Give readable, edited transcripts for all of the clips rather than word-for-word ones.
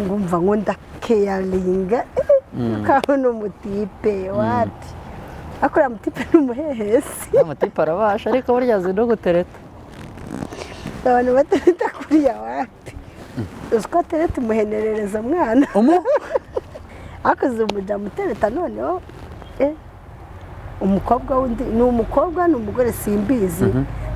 ngumva ngo ndakeyaringa ukabona umutipe wati akora mutipe n'umuhehesi amatipe arabasha ariko burya azi no gutereta abantu batereta kuriya wati uziko atereta umuhenerereza mwana akoze umuja mutereta noneho umukobwa wundi ni umukobwa n'umugore simbizi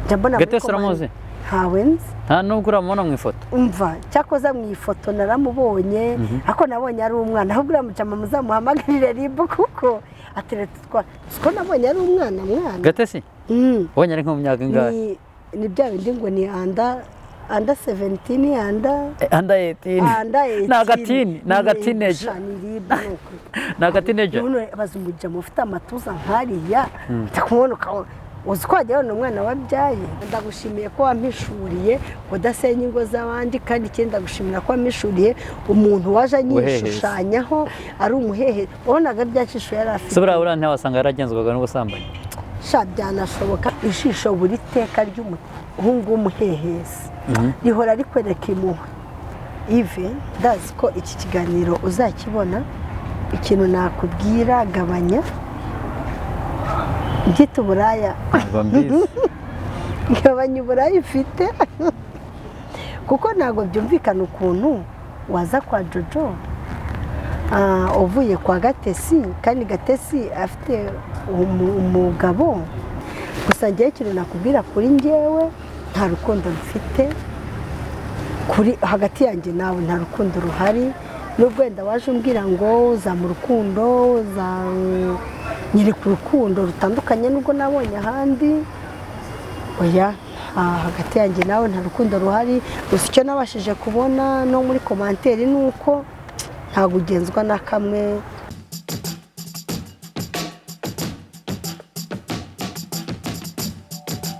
njambona Gatesi uramuzi ntawe nzi nta nubwo uramubona mu ifoto umva cyakoza mu ifoto naramubonye ako nabonye ari umwana ahubwo uramujama muzamuhamagarire ribu kuko ateretswa siko nabonye ari umwana Gatesi ubonye ari nko mu myaka ingahe ni bya bindi ngo ni under 17 under 18 ni agatineje ni agatineje none bazumujama ufite amatuza nkariya utakubona uzi ko wajya wabona umwana wabyaye ndagushimiye ko wampishuriye udasenya ingo z'abandi kandi ikindi ndagushimira ko wampishuriye umuntu waje anyishushanyaho ari umuhehe wabonaga rya shisho yari afite se buriya ntiwasanga yaragenzwaga n'ubusambanyi sha byanashoboka ijisho buri teka ry'umuhungu w'umuhehesi rihora rikwereka impuhwe ive ndazi ko iki kiganiro uzakibona ikintu nakubwira gabanya ngita uburaya gabanya uburaya ufite kuko ntabwo byumvikana ukuntu waza kwa Jojo uvuye kwa Gatesi kandi Gatesi afite umugabo gusa ngewe ikintu nakubwira kuri njyewe nta rukundo mfite kuri hagati yanjye nawe nta rukundo ruhari nubwo wenda waje umbwira ngo za mu rukundo za nyereka urukundo rutandukanye nubwo nabonye ahandi oya hagati yanjye nawe nta rukundo ruhari gusa icyo nabashije kubona no muri komanteri ni uko ntabwo ugenzwa na kamwe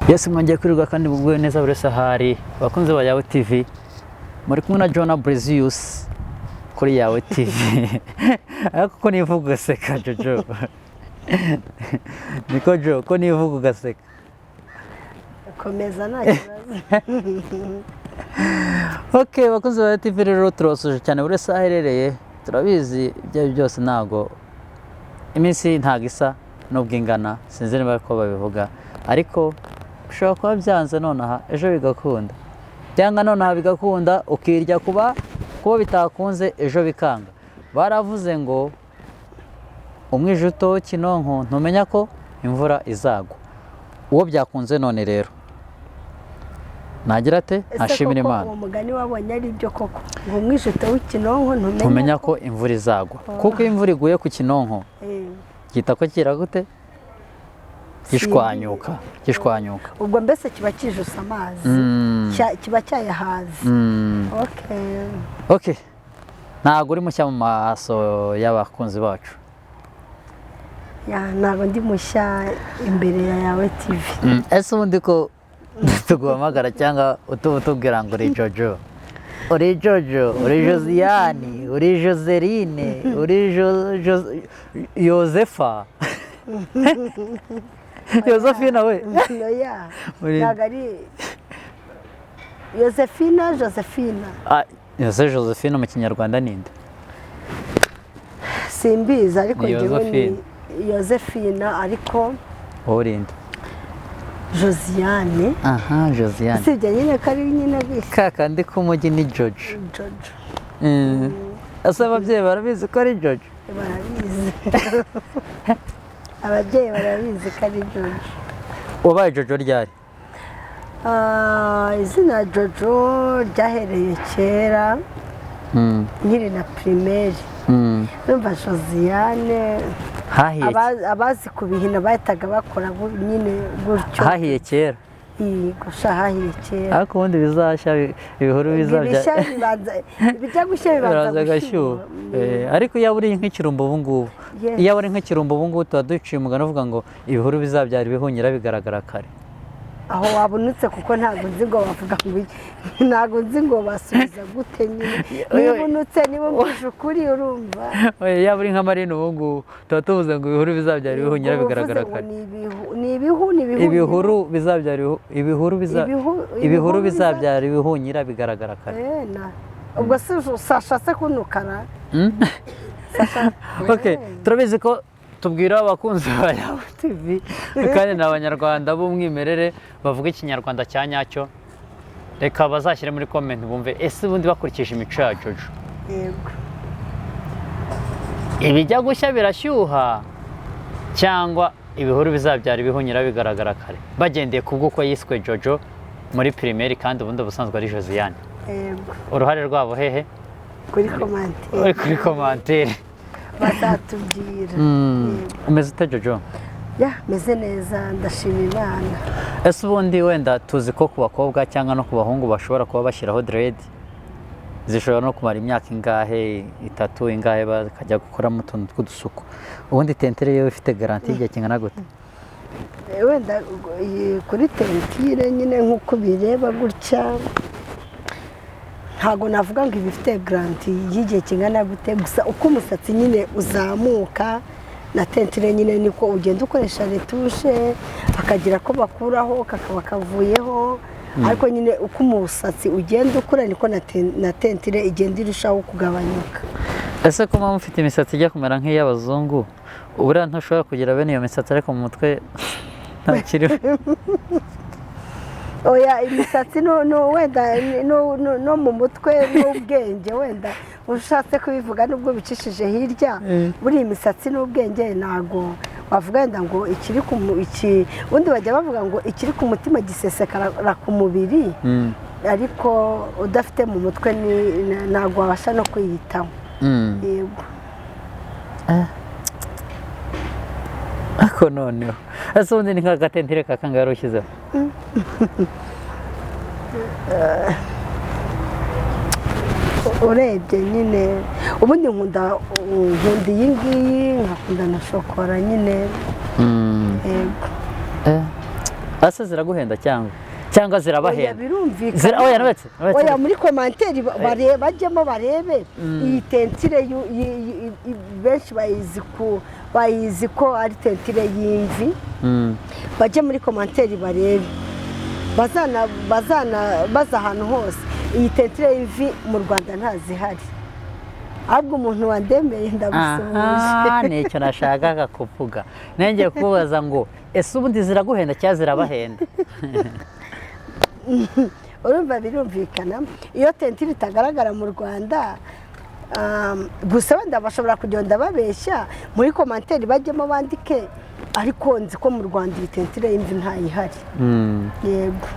yesi mwongeye kwirirwa kandi mubwiwe neza buri wese ahari bakunze ba Yawe TV muri kumwe na Jona Brezius kuri Yawe TV ariko ko nivuga ugaseka Jojo niko Jo ko nivuga ugaseka komeza nta kibazo okay bakunze ba TV rero turasuje cyane buri wese aherereye turabizi ibyo byose ntago iminsi ntago isa nubwo ingana sinzi niba ko babivuga ariko ushobora kuba byanze nonaha ejo bigakunda byanga nonaha bigakunda ukirya kuba bitakunze ejo bikanga baravuze ngo umwijuto kinonko ntumenya ko imvura izagwa uwo byakunze none rero nagira ate ashimira Imana uwo mugani wabonye ari byo koko ngo umwijuto w'ikinonko ntumenya ko imvura izagwa kuko imvura iguye ku kinonko gita ko kira gute gishwanyuka ubwo mbese kiba kijuse amazi kiba cyayahaze okay ntabwo uri mushya mu maso y'abakunzi bacu ntabwo ndi mushya imbere ya Yawe TV ese ubundi ko tuguhamagara cyangwa utubwira ngo uri Jojo uri Jojo uri Josiane uri Joseline uri Yosefa Josephine we ntabwo ari Josephine Josephine mu kinyarwanda ninde simbizi ariko njyewe ni Josephine ariko wowe urinde Josiane Josiane usibye nyine ko ari nyine kakandi k'umujyi ni Jojo ese ababyeyi barabizi ko ari Jojo barabizi ababyeyi barabizi ko ari Jojo wabaye Jojo ryari izina Jojo ryahereye kera nkiri na primaire numva Josiane abazi kubihina bahitaga bakora nyine gutyo hahiye kera gusha hahiye kera ariko ubundi bizashya ibihuru bizabya bijya gushya bibanza gashyuha ariko iyo uri nk'ikirumbo ubu ngubu iyo uri nk'ikirumbo ubu ngubu tuba duciye umugani uvuga ngo ibihuru bizabyara ibihunyira bigaragara kare aho wabunutse kuko ntabwo nzi ngo bavuga ngo ntabwo nzi ngo basubiza gute nyine niba unutse niba mbuje ukuri urumva yaba uri nka Marine ubu ngubu tuba tuvuze ngo ibihuru bizabyara ibihunyira bigaragara kare ibihuru bizabyara ibihunyira bigaragara kare ubwo si ushatse kunukara. Okay, turabizi ko tubwira abakunzi ba Yawe TV kandi n'abanyarwanda b'umwimerere bavuga ikinyarwanda cya nyacyo. Reka bazashyire muri comment bumve ese ubundi bakurikije imico ya Jojo. Yego. Ibijya gushya birashyuha cyangwa ibihuru bizabyara ibihunyira bigaragara kare. Bagendeye ku bw'uko yiswe Jojo muri primaire kandi ubundi busanzwe ari Josiane. Yego. Uruhare rwabo hehe? Kuri commentaire. Bazatubwira. Umeze ute Jojo? Ya, meze neza ndashima Imana. Ese ubundi wenda tuzi ko ku bakobwa cyangwa no ku bahungu bashobora kuba bashyiraho dread zishobora no kumara imyaka ingahe 3 ingahe bakajya gukoramo utuntu tw'udusuku. Ubundi tentere yewe ifite garanti igihe kingana gute? Wenda kuri tentire nyine nk'uko bireba gutya ntago navuga ngo ibifite garanti y'igihe kingana gute, gusa uko umusatsi nyine uzamuka na tentire nyine niko ugenda ukoresha retushe akagira ko bakuraho kakaba kavuyeho, ariko nyine uko umusatsi ugenda ukura niko na tentire igenda irushaho kugabanyuka. Ese ko mama ufite imisatsi ijya kumera nk'iy'abazungu ubura ntashobora kugira bene iyo misatsi ariko mu mutwe ntakiriho? Oya, imisatsi wenda no mu mutwe n'ubwenge wenda ushatse kubivuga nubwo bicishije hirya, buri imisatsi n'ubwenge ntago bavuga wenda ngo ikiri ubundi bajya bavuga ngo ikiri ku mutima gisesekara ku mubiri, ariko udafite mu mutwe ntago wabasha no kwiyitaho. Yego. Ako noneho ese ubundi ni nk'agatentire ka kangahe ushyizeho? Urebye nyine ubundi nkunda iyi ngiyi, nkakunda na shokora nyine. Yego. Ese ziraguhenda cyangwa zirabahenda? Birumvikana. Oya, muri komanteri bajyemo barebe iyi tentire benshi bayizi ko ari tentire y'imvi. Bajye muri komanteri barebe, baza ahantu hose iyi tentire y'imvi mu Rwanda ntazihari, ahubwo umuntu wandemeye ndamusuhuje. Nicyo nashakaga kuvuga, nengeye kubaza ngo ese ubundi ziraguhenda cyangwa zirabahenda? Urumva birumvikana iyo tentire itagaragara mu Rwanda, gusa wenda bashobora kugenda babeshya muri komanteri bajyemo bandike, ariko nzi ko mu Rwanda iyi tentire y'imvi ntayihari. Yego.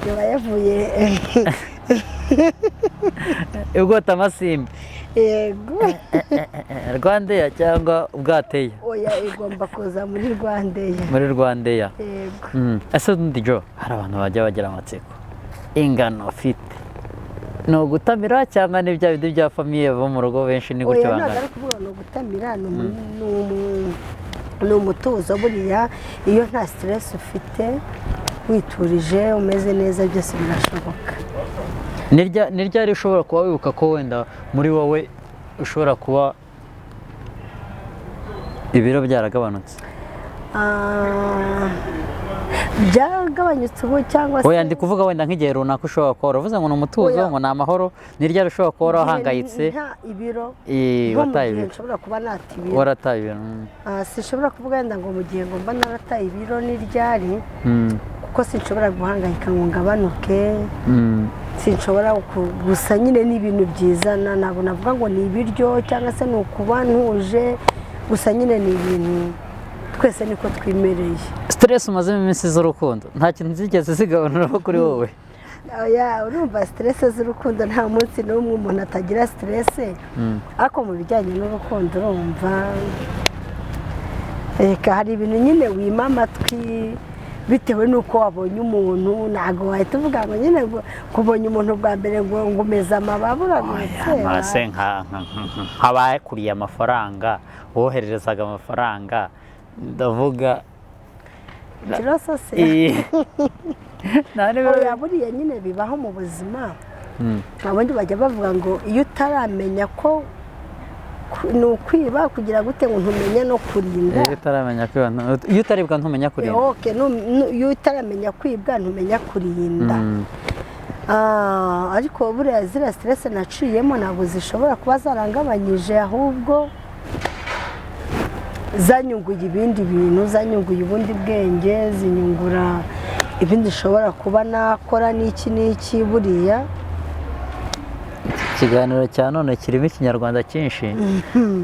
Yaba yavuye ubwota amasimbi. Yego. Rwandeya cyangwa ubwateya? Oya, igomba kuza muri Rwandeya. Muri Rwandeya. Yego. Ese undi Jo, hari abantu bajya bagira amatsiko ingano ufite ni ugutamira cyangwa ni bya bindi bya famiye bo mu rugo benshi ni gutyo bangana? Oya, ntabwo ari kuvuga ni ugutamira, ni umutuzo. Buriya iyo nta stress ufite witurije umeze neza byose birashoboka. Ni ryari ushobora kuba wibuka ko wenda muri wowe ushobora kuba ibiro byaragabanutse? Byaragabanyutse ubu cyangwa se? Oya, ndi kuvuga wenda nk'igihe runaka ushobora kuba uravuze ngo ni umutuzo, ngo ni amahoro. Ni ryari ushobora kuba warahangayitse? Nta ibiro. Wataye ibiro? Nshobora kuba nata ibiro. Warataye ibiro? Sinshobora kuvuga wenda ngo mu gihe ngo mba narataye ibiro ni ryari, kuko sinshobora guhangayika ngo ngabanuke. Sinshobora gusa nyine n'ibintu byizana, ntabwo navuga ngo ni ibiryo cyangwa se ni ukuba ntuje, gusa nyine ni ibintu twese niko twimereye. Stress umazemo iminsi z'urukundo nta kintu zigeze zigabanuraho kuri wowe? Oya, urumva stress z'urukundo nta munsi n'umwe umuntu atagira stress, ariko mu bijyanye n'urukundo urumva hari ibintu nyine wima amatwi bitewe n'uko wabonye umuntu. Ntabwo wahita uvuga ngo nyine kubonye umuntu bwa mbere ngo umeze amababa uragutse. Nk'abakuriye amafaranga, wohererezaga amafaranga, ndavuga ikibazo se. Oya, buriya nyine bibaho mu buzima. Abandi bajya bavuga ngo iyo utaramenya ko ni ukwiba kugira gute ngo ntumenye no kurinda. Iyo utaribwa ntumenya kurinda. Iyo utaramenya kwibwa ntumenya kurinda. ariko buriya ziriya stress naciyemo ntabwo zishobora kuba zarangabanyije, ahubwo zanyunguye ibindi bintu, zanyunguye ubundi bwenge, zinyungura ibindi nshobora kuba nakora n'iki buriya. Ikiganiro cya none kirimo ikinyarwanda cyinshi.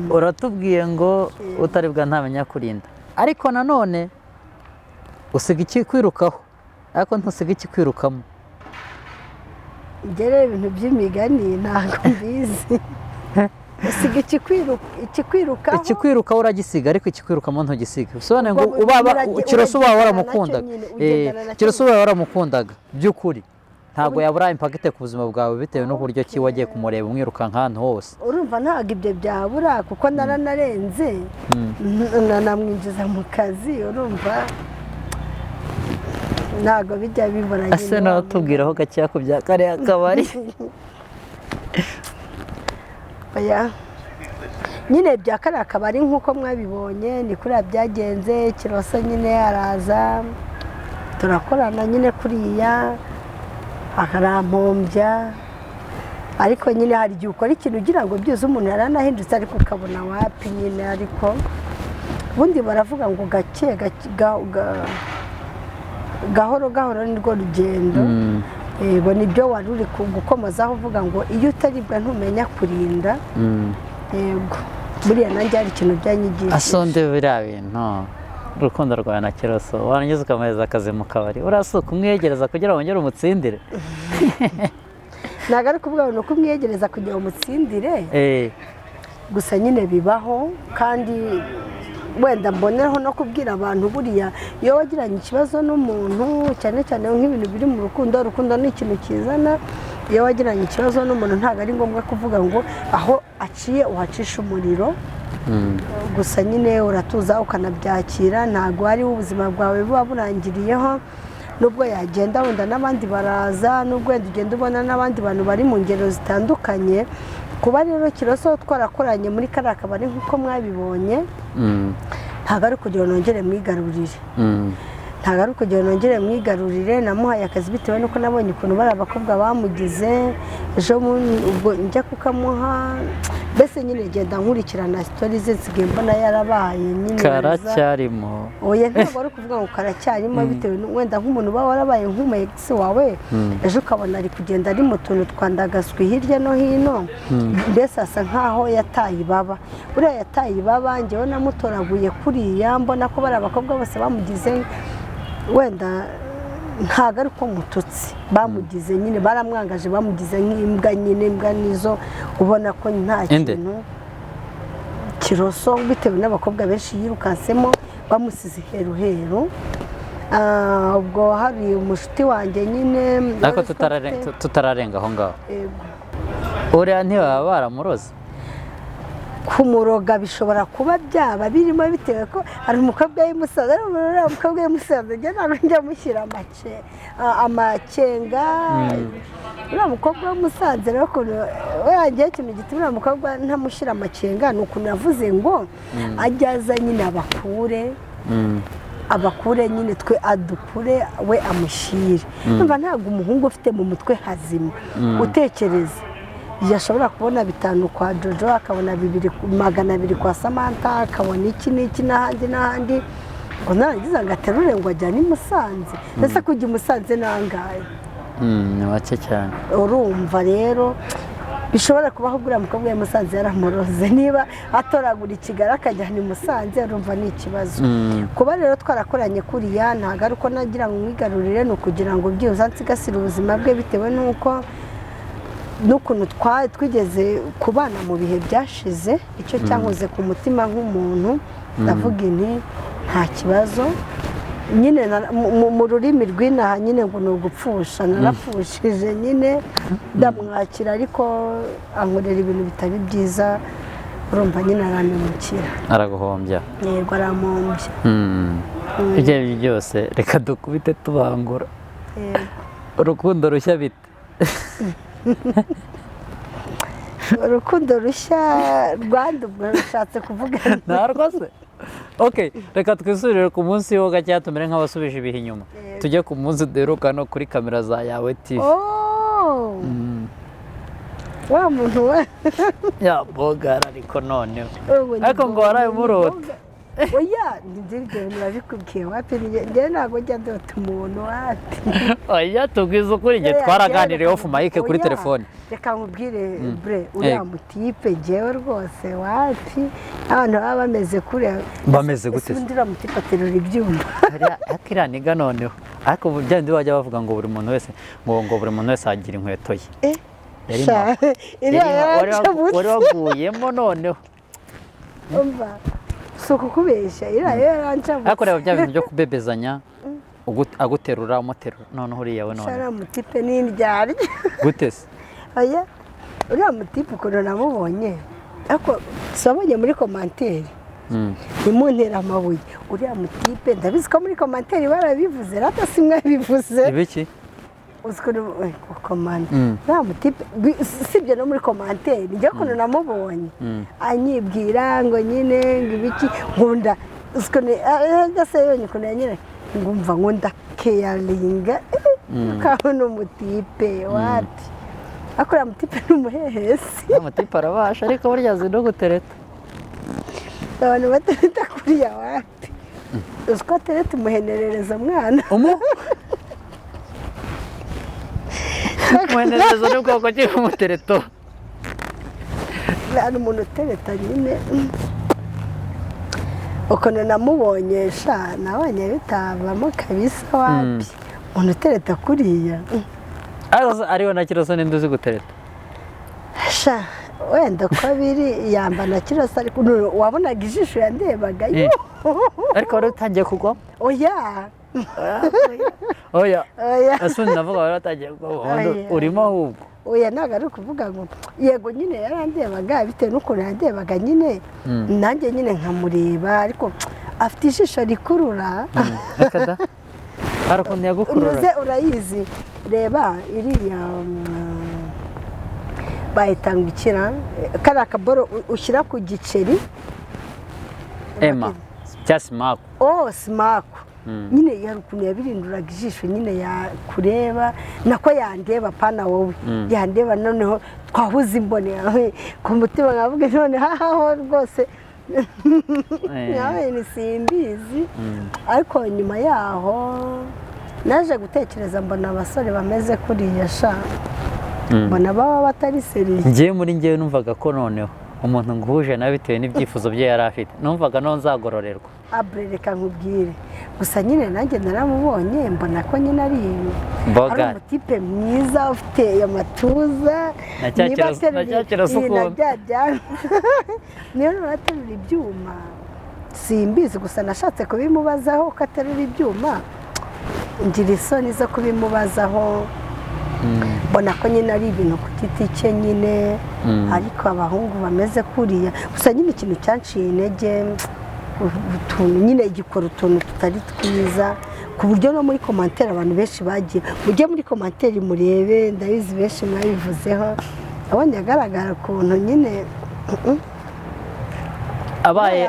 Uratubwiye ngo utaribwa ntamenya kurinda, ariko nanone usiga ikikwirukaho ariko ntusiga ikikwirukamo. Ngere ibintu by'imigani ntabwo mbizi. Usiga ikikwirukaho, ikikwirukaho uragisiga ariko ikikwirukamo ntugisiga. Bisobanuye ngo Kiroso uba waramukundaga, Kiroso uba waramukundaga by'ukuri, ntabwo yabura impakite ku buzima bwawe bitewe n'uburyo ki wagiye kumureba umwiruka nk'ahantu hose. Urumva ntabwo ibyo byabura kuko naranarenze namwinjiza mu kazi, urumva ntabwo bijya bibura. Ase nawe tubwiraho gakeya ku bya kariya kabari. Nyine bya kariya kabari nk'uko mwabibonye ni kuriya byagenze. Kiroso nyine araza turakorana nyine kuriya akarampombya, ariko nyine hari igihe ukora ikintu ugira ngo byuze umuntu yaranahindutse ariko ukabona wapi nyine. Ariko ubundi baravuga ngo gake gahoro gahoro nirwo rugendo. Yego nibyo wari uri gukomozaho uvuga ngo iyo utaribwa ntumenya kurinda. Yego buriya nanjye hari ikintu byanyigishije. Asonde biriya bintu urukundo rwawe na Kiroso warangiza ukamuhereza akazi mu kabari, urasuka umwegereza kugira ngo wongere umutsindire? Ntabwo ari kuvuga ngo ni uko umwegereza kugira ngo umutsindire, gusa nyine bibaho. Kandi wenda mbonereho no kubwira abantu buriya iyo wagiranye ikibazo n'umuntu, cyane cyane nk'ibintu biri mu rukundo, urukundo ni ikintu kizana. Iyo wagiranye ikibazo n'umuntu ntabwo ari ngombwa kuvuga ngo aho aciye uhacisha umuriro. Gusa nyine uratuza ukanabyakira, ntabwo ari ubuzima bwawe buba burangiriyeho. Nubwo yagenda wenda n'abandi baraza, nubwo wenda ugenda ubona n'abandi bantu bari mu ngero zitandukanye. Kuba rero Kiroso twarakoranye muri kariya kabari nk'uko mwabibonye, ntabwo ari kugira ngo nongere mwigarurire, ntabwo ari kugira ngo nongere mwigarurire. Namuhaye akazi bitewe n'uko nabonye ukuntu bari abakobwa bamugize. Ejo ubwo njya kukamuha, mbese nyine ngenda nkurikirana sitori ze nsigaye mbona yarabaye nyine karacyarimo. Oya ntabwo ari kuvuga ngo karacyarimo, bitewe wenda nk'umuntu uba warabaye nk'umuyegisi wawe, ejo ukabona ari kugenda ari mu tuntu twandagaswe hirya no hino, mbese asa nkaho yataye ibaba. Buriya yataye ibaba, njyewe namutoraguye kuriya mbona ko bari abakobwa bose bamugize, wenda ntabwo ari ko mututsi bamugize nyine, baramwangaje bamugize nk'imbwa nyine. Imbwa nizo ubona ko nta kintu. Kiroso bitewe n'abakobwa benshi yirukansemo bamusize heruheru. Ubwo hari umushuti wanjye nyine, ariko tutararenga aho ngaho, uriya ntibaba baramuroze? Kumuroga bishobora kuba byaba birimo, bitewe ko hari umukobwa w'umusaza, uriya mukobwa w'umusaza njye ntabwo njya mushyira amakenga. Uriya mukobwa w'umusaza rero ukuntu we yagiye ikintu gituma uriya mukobwa ntamushyira amakenga, ni ukuntu yavuze ngo ajye aza nyine abakure nyine twe adukure, we amushyire. Numva ntabwo umuhungu ufite mu mutwe hazima utekereza yashobora kubona 5 kwa Jojo, akabona 200 kwa Samantha, akabona iki n'iki n'ahandi, ngo narangiza ngaterure ngo ajyane i Musanze. Ese kujya i Musanze nangaye? Ni make cyane. Urumva rero bishobora kubaho gura mukobwa w'i Musanze yaramuroze, niba atoragura i Kigali akajyana i Musanze, urumva ni ikibazo. Kuba rero twarakoranye kuriya ntabwo ari uko nagira ngo mwigarurire, ni ukugira ngo byibuze nsigasire ubuzima bwe, bitewe n'ukuntu twigeze kubana mu bihe byashize. Icyo cyankoze ku mutima nk'umuntu, ndavuga nti nta kibazo nyine. Mu rurimi rw'inaha nyine ngo ni ugupfusha, narapfushije nyine ndamwakira, ariko ankorera ibintu bitari byiza. Urumva nyine aranimukira, araguhombya. Yego aramuhombya. Ibyo ari byo byose reka dukubite tubangura. Urukundo rushya bite? Urukundo rushya Rwanda ubwo rushatse kuvuga ntarwase. Okay, reka twisubirire ku munsi wo gacyya tumere nk'abasubije ibihe inyuma, tujye ku munsi duheruka no kuri kamera za Yawe TV. wa muntu we ya bogara ariko noneho ariko ngo waraye umurota oya ibyo bintu babikubwiye wapi njye ntabwo njya ndota umuntu wapi oya tubwiza ukuri igihe twaraganiriye off mic kuri telefone reka nkubwire bre uriya mutipe njyewe rwose wapi abantu baba bameze kuriya bameze gute undi uriya mutipe aterura ibyuma akiriya niga noneho ariko bya bindi bajya bavuga ngo buri muntu wese ngo buri muntu wese agira inkweto ye wari waguyemo noneho umva si ukukubeshya iriya yarancabuze ariko reba bya bintu byo kubebezanya aguterura umuterura noneho uriya we none uriya mutipe ni indyarya gute se oya uriya mutipe ukuntu namubonye ariko sabonye muri komanteri ntimuntera amabuye uriya mutipe ndabizi ko muri komanteri barabivuze rata si mwabivuze ibiki ukuntu uriya mutipe sibyo no muri komanteri njye ukuntu namubonye anyibwira ngo nyine ngo ibiki nkunda ukuntu gase yonye ukuntu yanyine ngumva ngo ndakeyaringa ukabona umutipe wati ariko uriya mutipe ni umuhehesi amutipe arabasha ariko burya azi no gutereta abantu batereta kuriya wati uzi ko atereta umuhenerereza mwana umuhenerereza ni ubwoko bw'umutereto hari umuntu utereta nyine ukuntu namubonye sha nabonye bitabamo kabisa wapi umuntu utereta kuriya ariwe na kiroso ninde uzi gutereta sha wenda ko biri yamba na kiroso ariko wabonaga ijisho yandebaga ariko wari utangiye kugwa oya oya asundi navuga wari utangiye kugwa urimo ahubwo oya ntabwo ari ukuvuga ngo yego nyine yarandebaga bitewe n'ukuntu yandebaga nyine nanjye nyine nkamureba ariko afite ijisho rikurura hari ukuntu yagukurura unoze urayizi reba iriya bayitangukira kariya kaboro ushyira ku giceri ema cya simaku simaku nyine yari ukuntu yabirinduraga ijisho nyine yakureba nako yandeba pana wowe yandeba noneho twahuze imbone yawe ku mutima nkavuga none hahaho rwose nawe simbizi ariko nyuma yaho naje gutekereza mbona abasore bameze kuriya sha mbona baba batari seriye ngewe muri ngewe numvaga ko noneho umuntu nguhuje nawe bitewe n'ibyifuzo bye yari afite numvaga no nzagororerwa reka nkubwire gusa nyine nanjye naramubonye mbona ko nyine ari umutipe mwiza ufite amatuza niyo nuraterura ibyuma simbizi gusa nashatse kubimubazaho ko aterura ibyuma ngira isoni zo kubimubazaho mbona ko nyine ari ibintu ku giti cye nyine ariko abahungu bameze kuriya gusa nyine ikintu cyanciye intege utuntu nyine gikora utuntu tutari twiza ku buryo no muri komantere abantu benshi bagiye mujye muri komantere murebe ndabizi benshi mwabivuzeho abonye agaragara ukuntu nyine abaye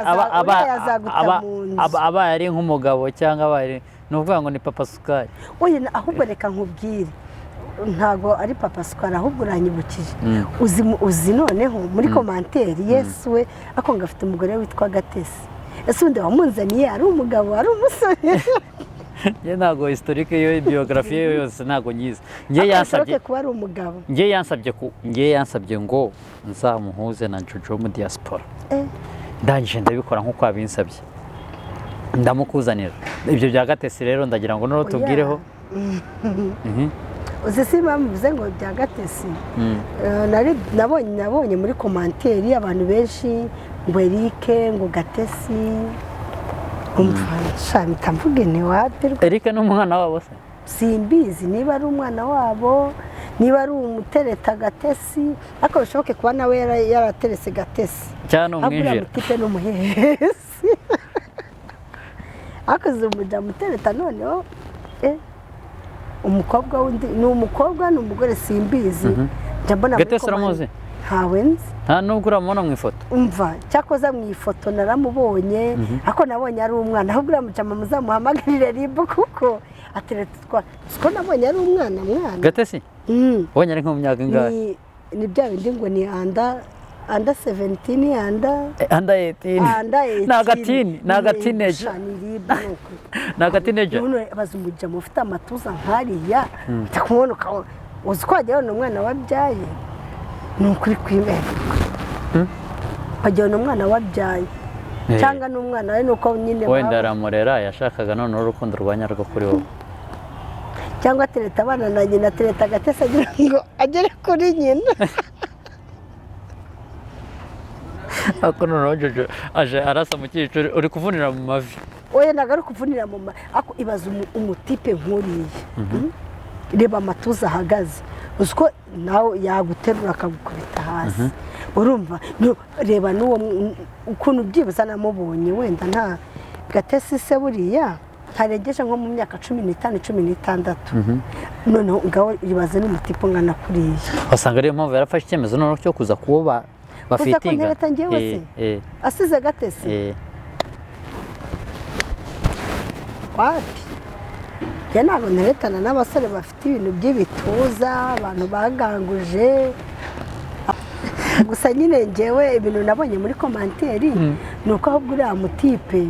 ari nk'umugabo cyangwa abaye ni ukuvuga ngo ni papa sukari ahubwo reka nkubwire ntago ari papa sukari ahubwo uranyibukije uzi noneho muri komanteri yesu we ako ngafite umugore witwa Gatesi ese undi wamunzaniye ari umugabo ari umusore njye ntabwo historike yo biyografi ye yose ntabwo nyizi njye yansabye ngo nzamuhuze na Jojo mu diaspora ndangije ndabikora nk'uko wabinsabye ndamukuzanira ibyo bya Gatesi rero ndagira ngo noneho tubwireho uzi si bamuvuze ngo bya Gatesi nabonye muri komanteri abantu benshi ngo Eric ngo Gatesi umva mvuge ni wapi Eric ni umwana wabo se simbizi niba ari umwana wabo niba ari umutereta Gatesi ariko bishoboke kuba nawe yarateretse Gatesi cyane umwinjira mutipe n'umuhehesi akoze umuja mutereta noneho umukobwa wundi ni umukobwa ni umugore simbizi ndabona Gatesi uramuzi ntawe nzi nta nubwo uramubona mu ifoto umva cyakoza mu ifoto naramubonye ako nabonye ari umwana ahubwo uramujama muzamuhamagarire ribu kuko ateretse ko nabonye ari umwana Gatesi ubonye ari nko mu myaka ingahe? Ni bya bindi ngo ni under 17 under 18 ni agatineje ni agatineje. none baza umujama ufite amatuza nkariya utakubona uzi ko wagira ngo umwana wabyaye ni ukuri kwimera wagira ngo umwana wabyaye cyangwa n'umwana we nuko nyine wenda aramurera yashakaga none urukundo rwa nyarwo kuri wowe, cyangwa atereta abana na nyina atereta agatese agira ngo agere kuri nyina. ako noneho Jojo aje arasa mu cyiciro uri kuvunira mu mavi. Oya ntabwo ari kuvunira mu mavi, ako ibaza umutipe nkuriye reba amatuza ahagaze uzi ko nawe yaguterura akagukubita hasi urumva. Reba n'uwo ukuntu byibuze namubonye wenda nta gatesi se buriya ntarengeje nko mu myaka 15 16. noneho ngaho ibaze n'umutipe ungana kuriya. Wasanga ariyo mpamvu yarafashe icyemezo noneho cyo kuza kuba bafitinga asize gatesi. Wapi ya ntabwo nteretana n'abasore bafite ibintu by'ibituza abantu baganguje. Gusa nyine njyewe ibintu nabonye muri komanteri ni uko ahubwo uriya mutipe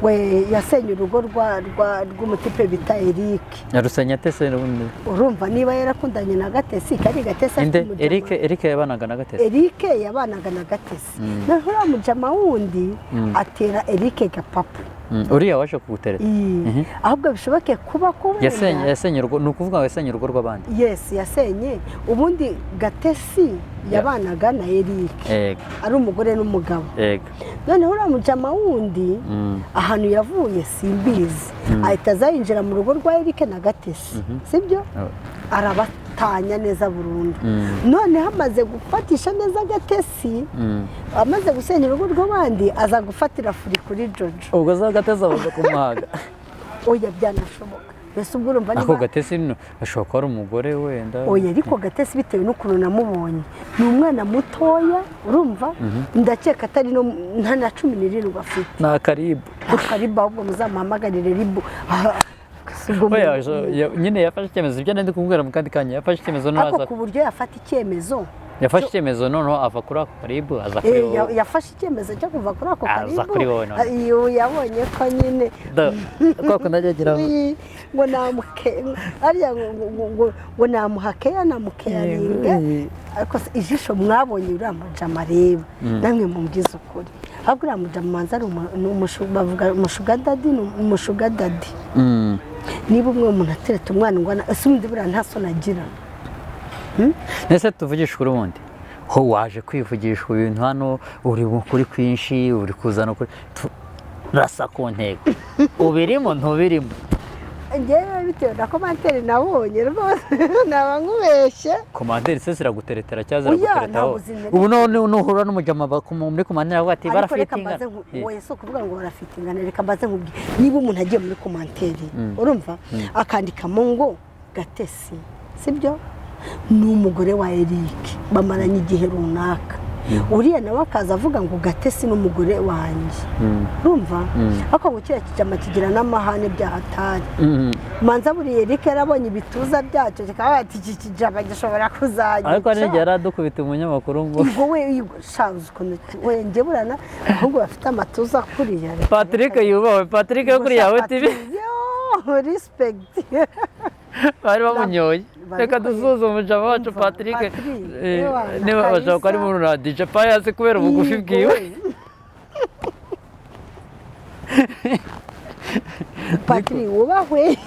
we yasenye urugo rw'umutipe bita Eric. Yarusenya tese n'ubundi. Urumva niba yarakundanye na Gatesi kari Gatesi afite umujama. Eric yabanaga na Gatesi. Eric yabanaga na Gatesi. Naho uriya mujama wundi atera Eric gapapu. Uriya waje kugutereta. Ahubwo bishoboke kuba kubera yasenye urugo, ni ukuvuga ngo yasenye urugo rw'abandi. Yes, yasenye. Ubundi Gatesi yabanaga na Eric. Ari umugore n'umugabo. None uriya mujama wundi ahantu yavuye simbizi ahita azayinjira mu rugo rwa Eric na Gatesi, sibyo? Arabatanya neza burundu. None hamaze gufatisha neza Gatesi, amaze gusenya urugo rw'abandi aza gufatira furi kuri Jojo. Ubwo za Gatesi avuga kumuhaga. Oya byanashoboka. Mbese ubwo urumva ako Gatesi ashobora kuba ari umugore wenda. Oya ariko Gatesi bitewe n'ukuntu namubonye ni umwana mutoya urumva, ndakeka atari no nta na 17 afite. Na Karibu ahubwo muzamuhamagarire Ribu. Nyine yafashe icyemezo, ibyo ndi kumubwira mu kandi kanya, yafashe icyemezo naza ku buryo yafata icyemezo. Yafashe icyemezo noneho ava kuri ako Karibu aza kuri wowe. Yafashe icyemezo cyo kuva kuri ako Karibu aza kuri wowe none. Iyo yabonye ko nyine ko ndagira ngo namuke ariya ngo namuhakeya namukeyaringa. Ariko ijisho mwabonye uriya mujama reba namwe mubwiza ukuri. Ahubwo uriya mujama manza ari umushuga dadi. Niba umwe umuntu atereta umwana ngwana ese undi buriya nta soni agira. Nese tuvugisha kuri ubundi ho waje kwivugisha ibintu hano uri kuri kwinshi uri kuzana kuri rasa ku ntego ubirimo ntubirimo. Ngewe bitewe na komanteri nabonye rwose naba nkubeshye. Komanteri se ziraguteretera cyangwa ziraguteretaho? Ubu none nuhura n'umujama muri komanteri avuga ati barafitinga. Oya si ukuvuga ngo barafitinga, reka mbaze nkubwire niba umuntu agiye muri komanteri urumva akandikamo ngo Gatesi sibyo ni umugore wa Eric bamaranye igihe runaka, uriya nawe akaza avuga ngo Gatesi n'umugore wanjye urumva ako ngo kiriya kijama kigira n'amahane byahatari. Manza buri Eric yarabonye ibituza byacyo kikaba ati iki kijama gishobora kuzajya. Ariko nige yaradukubita umunyamakuru ngo ubwo we shabuze ukuntu we nge burana ahubwo bafite amatuza kuriya. Patrick yubawe, Patrick yo kuri yawe TV. Respect. Bari bamunyoye. Reka dusuze umujama wacu Patrick niba bashaka ko ari muri Radio Japan yazi kubera ubugufi bwiwe. Patrick ubahwe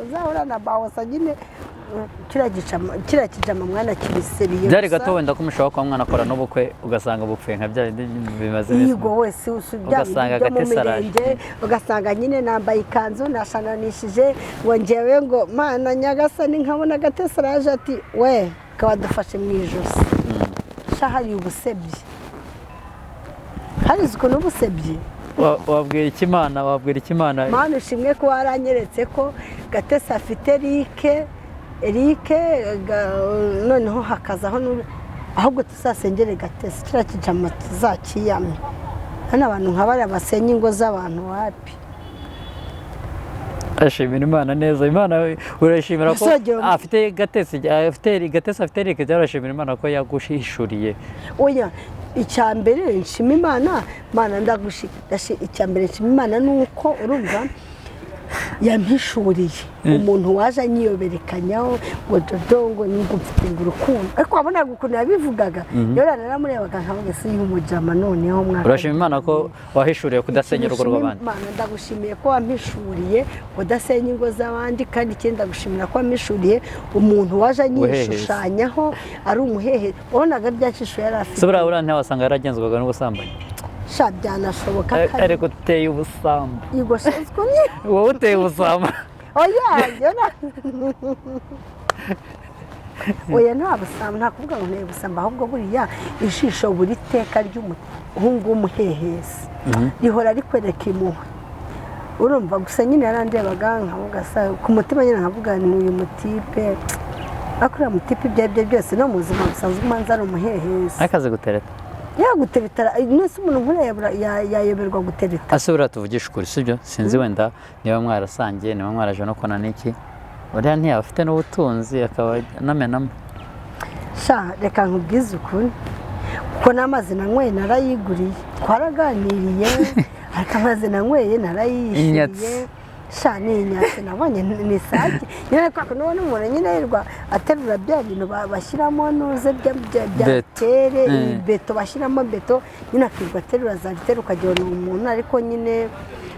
uzahura na Bawosa nyine kiriya kijama mwana kiriseriye. Byari gato wenda ko mushobora kuba mwana akora n'ubukwe ugasanga bupfuye nka bya bimaze neza. Yego wese ugasanga Gatesi araje ugasanga nyine nambaye ikanzu nashananishije ngo njyewe ngo mana Nyagasani nkabona Gatesi araje ati we kabadufashe mu ijosi. Shahari ubusebye hari ukuntu ubusebye. Wabwira ikimana Mana ushimwe ko waranyeretse ko Gatesi afite Eric noneho hakazaho ahubwo tuzasengere Gatesi kiriya kijama tuzakiyamye. Hano abantu nk'abari basenya ingo z'abantu wapi. ashimira Imana neza. Imana urashimira ko Musajya- afite gatesi afite Eric, arashimira Imana ko yagushishuriye. oya icya mbere nshima Imana icya mbere nshima Imana ni uko urumva yampishuriye umuntu waje anyiyoberekanyaho ngo dodo ngo nibwo mfite ngo urukundo, ariko wabonaga ukuntu yabivugaga rero naramurebaga nkavuga se y'umujama noneho mwaka. Urashima Imana ko wahishuriye kudasenya urugo rw'abandi. Imana ndagushimiye ko wampishuriye kudasenya ingo z'abandi, kandi ikindi ndagushimira ko wampishuriye umuntu waje anyishushanyaho ari umuhehe, wabonaga rya shisho yari afite. Se buriya ntiwasanga yaragenzwaga n'ubusambanyi? Sha byanashoboka Ariko uteye ubusambo. yigoshezwe ni Wowe uteye ubusambo. oya nta busambo, nta kuvuga ngo nteye busambo, ahubwo buriya ijisho buri teka ry'umuhungu w'umuhehesi rihora rikwereka impuhwe, urumva. Gusa nyine yarandebaga nkavuga ku mutima nyine nkavuga ni uyu mutipe, ariko uriya mutipe ibyo ari byo byose no mu buzima busanzwe umanza ari umuhehesi. Akaze gutereta. Yaguteretara nese umuntu nk'uriya yayoberwa gutereta. Ase buriya tuvugisha ukuri sibyo? Sinzi wenda niba mwarasangiye, niba mwaraje no kona n'iki, uriya ntiyaba afite n'ubutunzi akaba anamenamo. Sha reka nkubwize ukuri kuko n'amazi nanyweye narayiguriye, twaraganiriye ariko amazi nanyweye narayishyuriye. Sha ni inyatsi nabonye ni sake nyine, kwa none umuntu nyine yirwa aterura bya bintu bashyiramo nuze bya tere beto, bashyiramo beto nyine akirwa aterura za litero ukagira ni umuntu, ariko nyine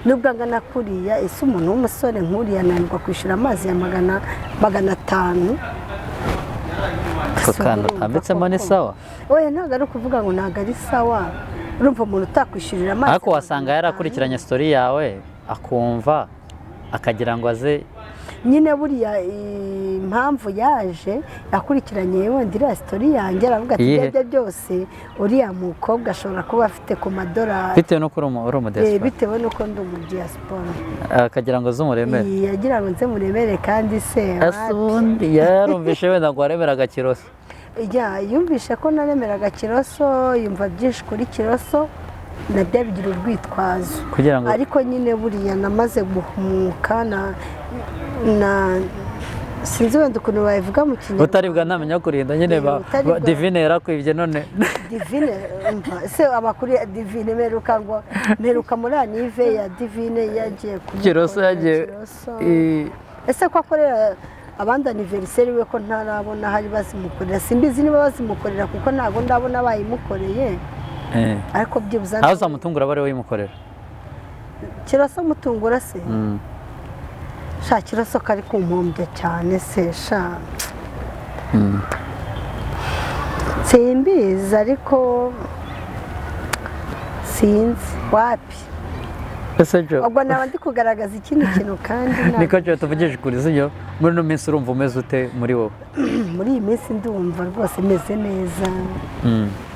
nubwo angana kuriya ese umuntu w'umusore nk'uriya ananirwa kwishyura amazi ya magana 500. Ako kantu utambitsemo ni sawa? Oya ntabwo ari ukuvuga ngo ntabwo ari sawa, urumva umuntu utakwishyurira amazi. Ariko wasanga yarakurikiranye story yawe akumva akagira ngo aze nyine buriya impamvu yaje yakurikiranye wenda iriya sitori yanjye, aravuga ati ibyo byose uriya mukobwa ashobora kuba afite ku madorari bitewe n'uko uri umudiyasipora, bitewe n'uko ndi umudiyasipora, akagira ngo aze umuremere. yagira ngo nze muremere, kandi se ubundi yarumvishe wenda ngo waremeraga Kiroso. yumvishe ko naremeraga Kiroso, yumva byinshi kuri Kiroso nabyo bigira urwitwazo, ariko nyine buriya namaze guhumuka sinzi wenda ukuntu babivuga mu Kinyarwanda. Utaribwa ntamenya kurinda nyine Divine yarakwibye none. Divine se amakuru ya Divine meruka muri Anive ya Divine yagiye Kiroso yagiye. Ese ko akorera abandi aniveriseri we ko ntarabona hari bazimukorera, simbizi niba bazimukorera kuko ntabwo ndabona bayimukoreye. Ariko byibuze aho uzamutungura bari wimukorera Kiroso mutungura se. Sha Kiroso kari kumpombya cyane se sha. Simbizi ariko sinzi wapi. Ese jo ubwo naba ndi kugaragaza ikindi kintu kandi niko cyo tuvugisha kuri sibyo. Muri no minsi urumva umeze ute muri wowe? Muri iyi minsi ndumva rwose meze neza.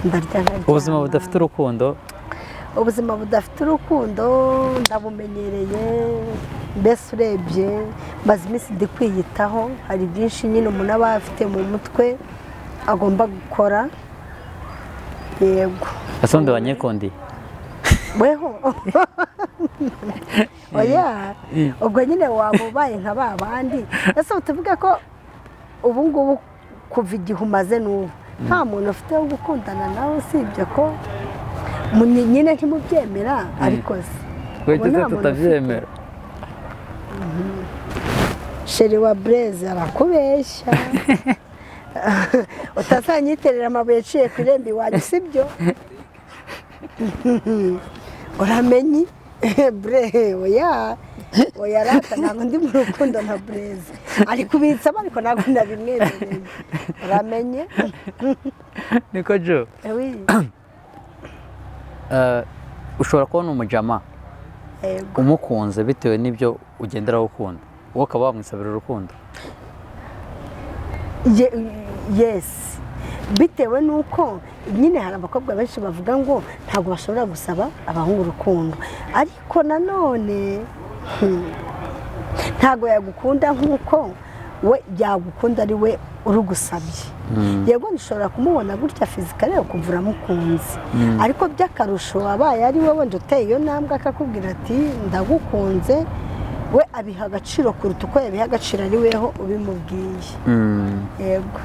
Ndarya nkarya. Ubuzima budafite urukundo? Ubuzima budafite urukundo ndabumenyereye, mbese urebye maze iminsi ndi kwiyitaho, hari byinshi nyine umuntu aba afite mu mutwe agomba gukora. Yego. Ese undi wanyekundi? Weho oya ubwo nyine waba ubaye nka ba bandi. Ese tuvuge ko ubu ngubu kuva igihe umaze n'ubu nta muntu ufite wo gukundana nawe usibye ko nyine ntimubyemera, ariko se wegeze tutabyemera. Sheri wa Blaise arakubeshya utazanyiterera amabuye aciye ku irembo iwanyu sibyo? Uramenye Blaise oya rata ntabwo ndi mu rukundo na Blaise, ari kubitsamo ariko ntabwo nabimwemereye. Uramenye niko jo ushobora kubona umujama umukunze bitewe n'ibyo ugendera ukunda, wowe ukaba wamwisabira urukundo? Yes, bitewe n'uko nyine hari abakobwa benshi bavuga ngo ntabwo bashobora gusaba abahungu urukundo, ariko nanone ntabwo yagukunda nk'uko we yagukunda ari we urugusabye. Yego nishobora kumubona gutya fizikali ukumva uramukunze, ariko by'akarusho abaye ari we wenda uteye iyo ntambwe akakubwira ati ndagukunze we abiha agaciro kuruta uko yabiha agaciro ari weho ubimubwiye. Yego.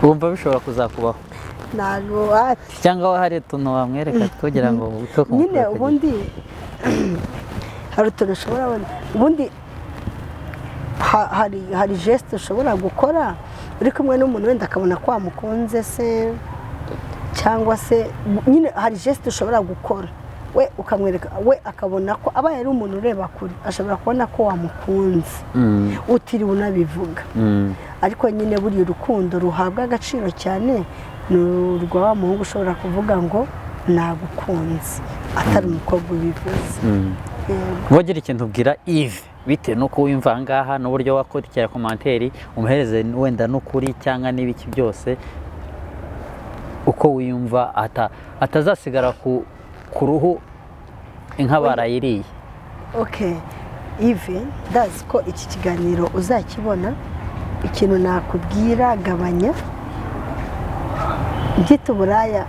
Wumva bishobora kuzakubaho ntabwo ati cyangwa hari utuntu wamwereka kugira ngo nyine ubundi hari utuntu ushobora ubundi hari geste ushobora gukora uri kumwe n'umuntu wenda akabona ko wamukunze se, cyangwa se nyine hari geste ushobora gukora we ukamwereka, we akabona ko abaye ari umuntu ureba kure ashobora kubona ko wamukunze utiriwe unabivuga. Ariko nyine buriya urukundo ruhabwa agaciro cyane ni urwa wa muhungu ushobora kuvuga ngo nagukunze atari umukobwa ubivuze. Wagira ikintu ubwira Yves bitewe nuko wimva ahangaha n'uburyo wakurikira komanteri umuhereze wenda n'ukuri cyangwa n'ibiki byose uko wiyumva atazasigara ku ruhu inka barayiriye. Okay, Yves ndazi ko iki kiganiro uzakibona. Ikintu nakubwira gabanya ngita uburaya,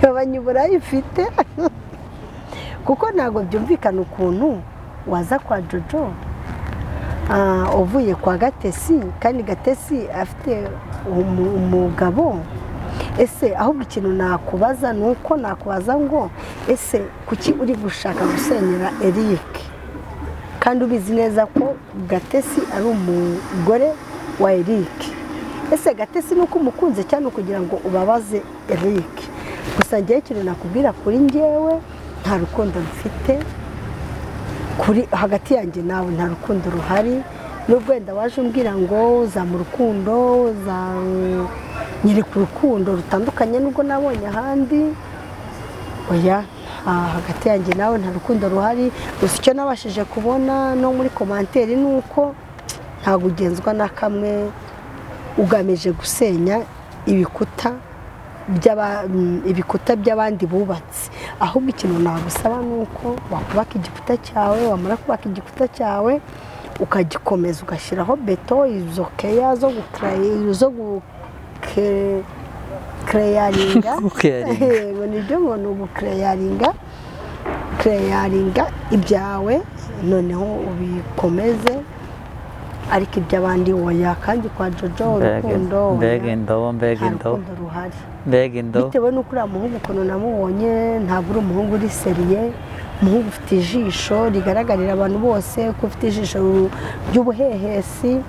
gabanya uburaya ufite kuko ntabwo byumvikana ukuntu waza kwa Jojo uvuye kwa Gatesi kandi Gatesi afite umugabo. Ese ahubwo ikintu nakubaza ni uko nakubaza ngo ese kuki uri gushaka gusenyera Eric kandi ubizi neza ko Gatesi ari umugore wa Eric? Ese Gatesi nuko umukunze cyane kugira ngo ubabaze Eric? Gusa ngiye ikintu nakubwira kuri njyewe nta rukundo mfite kuri hagati yanjye nawe, nta rukundo ruhari. Nubwo wenda waje umbwira ngo uza mu rukundo uza nyiri ku rukundo rutandukanye nubwo nabonye ahandi, oya hagati yanjye nawe nta rukundo ruhari. Gusa icyo nabashije kubona no muri komanteri ni uko ntabwo ugenzwa na kamwe ugamije gusenya ibikuta by'abandi bubatse. Ahubwo ikintu nagusaba ni uko wakubaka igikuta cyawe, wamara kubaka igikuta cyawe ukagikomeza ugashyiraho beto, izo keya zo gukereyaringa nibyo ngo ni ugukereyaringa ibyawe noneho ubikomeze. Ariko iby'abandi woya, kandi kwa Jojo urukundo ruhari bitewe n'uko uriya muhungu ukuntu namubonye ntabwo uri umuhungu uri seriye. Umuhungu ufite ijisho rigaragarira abantu bose ko ufite ijisho ry'ubuhehesi.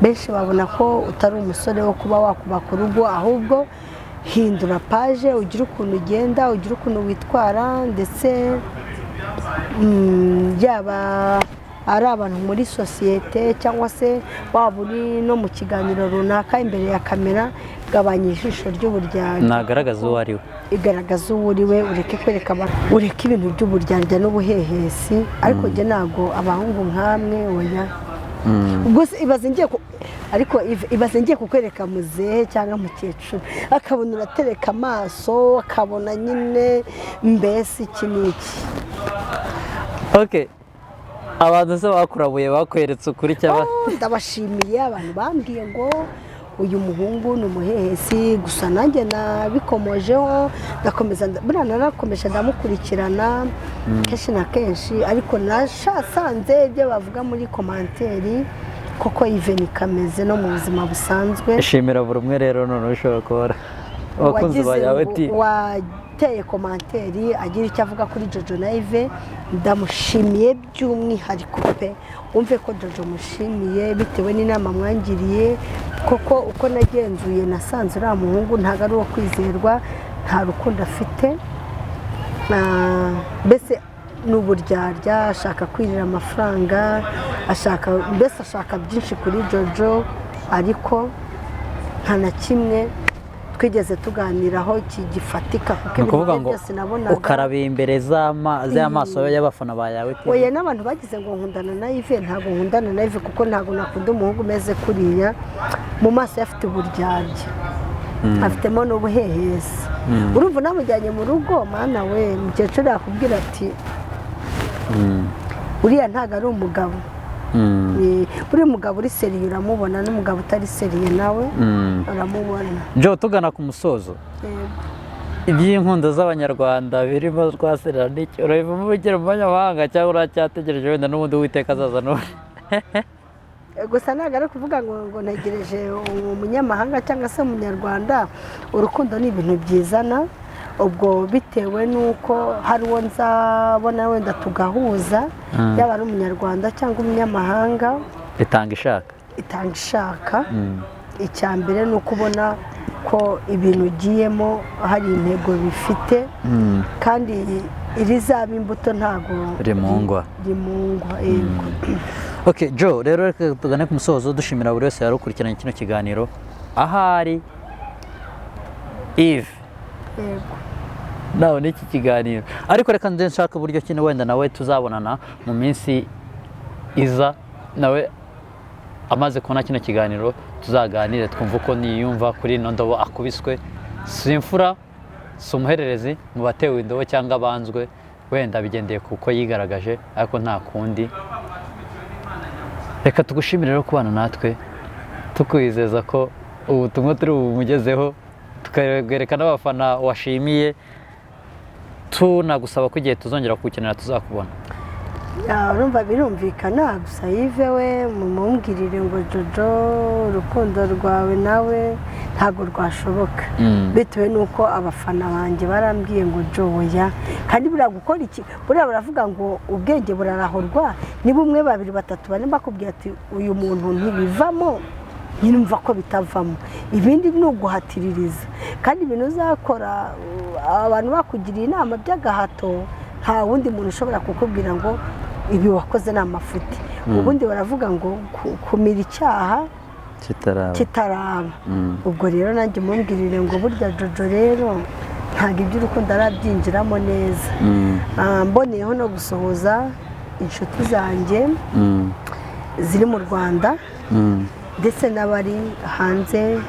Benshi babona ko utari umusore wo kuba wakubaka urugo, ahubwo hindura paje, ugira ukuntu ugenda, ugira ukuntu witwara, ndetse yaba ari abantu muri sosiyete cyangwa se waba uri no mu kiganiro runaka imbere ya kamera, gabanya ijisho ry'uburyarya. Nagaragaza uwo ari we, igaragaza uwo uri we, ureke kwereka ureke ibintu by'uburyarya n'ubuhehesi. Ariko njye ntabwo abahungu nkamwe oya. Ubwo ibaze ngiye kukwereka muzehe cyangwa mukecuru akabona uratereka amaso, akabona nyine mbese iki n'iki. Okay, abantu se bakurabuye bakweretse ukuri cyangwa? Ndabashimiye abantu bambwiye ngo uyu muhungu ni umuhehesi, gusa nanjye nabikomojeho narakomeje ndamukurikirana kenshi na kenshi, ariko nashasanze ibyo bavuga muri komanteri koko Yves kameze no mu buzima busanzwe. Ishimira buri umwe rero none ushobora kubara abakunzi bawe wateye komanteri agira icyo avuga kuri Jojo na Yves. Ndamushimiye by'umwihariko pe, umve ko Jojo mushimiye bitewe n'inama mwangiriye. Koko uko nagenzuye nasanze uriya muhungu ntabwo ari uwo kwizerwa, nta rukundo afite, mbese ni uburyarya, ashaka kwirira amafaranga, mbese ashaka byinshi kuri Jojo, ariko nta na kimwe twigeze tuganiraho gifatika. Kuko ibintu byose nabonaga ukarabiye imbere z'amaso y'abafana bawe. Oya, n'abantu bagize ngo nkundana na Yves, ntabwo nkundana na Yves kuko ntabwo nakunda umuhungu umeze kuriya. Mu maso afite uburyarya, afitemo n'ubuhehesi. Urumva namujyanye mu rugo, mana we, mukecuru yakubwira ati uriya ntabwo ari umugabo. Uriya mugabo uri seriye uramubona, n'umugabo utari seriye nawe uramubona. Jo, tugana ku musozo, iby'inkundo z'abanyarwanda birimo twasirira n'iki urabivamo ugira mu banyamahanga cyangwa uracyategereje wenda n'ubundi Uwiteka azaza none gusa ntabwo ari ukuvuga ngo ntegereje umunyamahanga cyangwa se umunyarwanda. Urukundo ni ibintu byizana, ubwo bitewe n'uko hari uwo nzabona wenda tugahuza, yaba ari umunyarwanda cyangwa umunyamahanga. itanga ishaka icya mbere ni uko ubona ko ibintu ugiyemo hari intego bifite, kandi irizaba imbuto ntabwo rimungwa. Yego. Okay, Joe, rero reka tugane ku musozo dushimira buri wese yarukurikiranye kino kiganiro. Ahari Yves Yego. nawe n'iki kiganiro, ariko reka nze nshaka uburyo kino wenda nawe tuzabonana mu minsi iza, nawe amaze kubona kino kiganiro tuzaganire twumva uko niyumva kuri ino ndobo akubiswe. Si imfura, si umuhererezi mu batewe indobo cyangwa abanzwe, wenda bigendeye kuko yigaragaje, ariko nta kundi. Reka tugushimire rero kubana natwe, tukwizeza ko ubutumwa turi bumugezeho, tukabwereka n'abafana washimiye, tunagusaba ko igihe tuzongera kugukenera tuzakubona. Urumva birumvikana, gusa Yves we mumumbwirire ngo Jojo urukundo rwawe nawe ntabwo rwashoboka, bitewe n'uko abafana banjye barambwiye ngo Joya, kandi buriya gukora iki, buriya baravuga ngo ubwenge burarahurwa, niba umwe babiri batatu bane bakubwira ati uyu muntu ntibivamo, nyine umva ko bitavamo, ibindi ni uguhatiririza. Kandi ibintu uzakora abantu bakugiriye inama by'agahato, nta wundi muntu ushobora kukubwira ngo ibi wakoze ni amafuti. Ubundi baravuga ngo kumira icyaha kitaraba. Ubwo rero nanjye mumbwirire ngo burya Jojo rero ntabwo iby'urukundo arabyinjiramo neza. Mboneyeho no gusuhuza inshuti zanjye ziri mu Rwanda ndetse n'abari hanze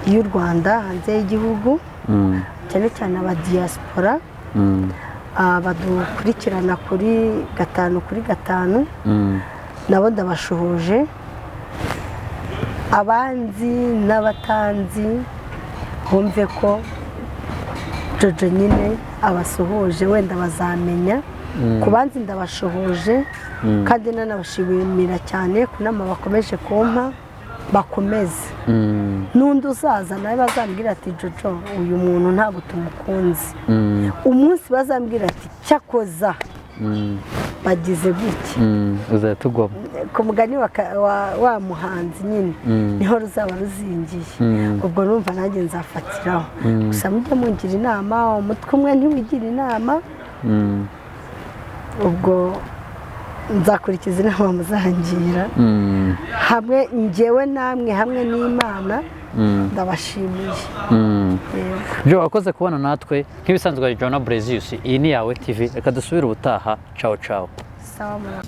y'u Rwanda, hanze y'igihugu, cyane cyane aba diaspora badukurikirana kuri 5x5, nabo ndabashuhuje. Abanzi n'abatanzi bumve ko Jojo nyine abasuhuje, wenda bazamenya. Ku banzi ndabashuhuje, kandi nanabashimira cyane ku nama bakomeje kumpa, bakomeze. N'undi uzaza nawe bazambwira ati Jojo uyu muntu ntabwo tumukunze, umunsi bazambwira ati cyakoza bagize gutya, uzatugwamo ku mugani wa muhanzi nyine, niho ruzaba ruzingiye. Ubwo numva nanjye nzafatiraho. Gusa mujye mungira inama, umutwe umwe ntiwigira inama. Ubwo nzakurikiza inama muzangira, hamwe njyewe namwe, hamwe n'Imana. Ndabashimiye. Joe, wakoze kubana natwe nk'ibisanzwe. Joana Brezius, iyi ni yawe TV. Reka dusubire ubutaha. Ciao ciao. Sawa.